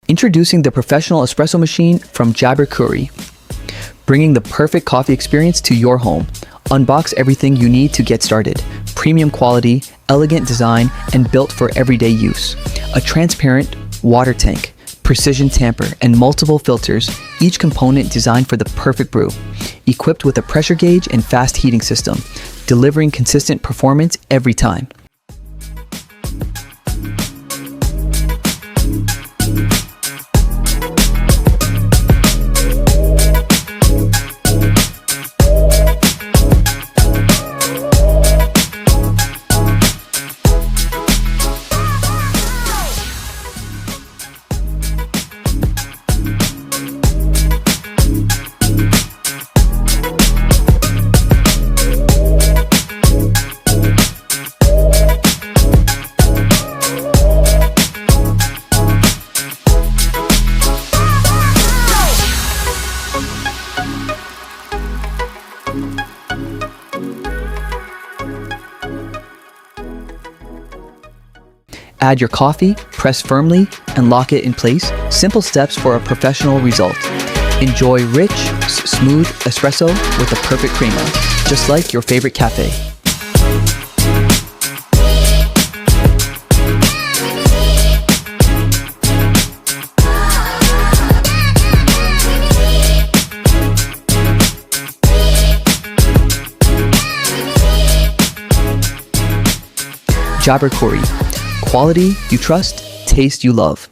Introducing the professional espresso machine from LP004. Bringing the perfect coffee experience to your home. Unbox everything you need to get started. Premium quality, elegant design, and built for everyday use. A transparent water tank, precision tamper, and multiple filters, each component designed for the perfect brew. Equipped with a pressure gauge and fast heating system, delivering consistent performance every time. Add your coffee, press firmly, and lock it in place. Simple steps for a professional result. Enjoy rich, smooth espresso with a perfect crema, just like your favorite cafe. LP004. Quality you trust, taste you love.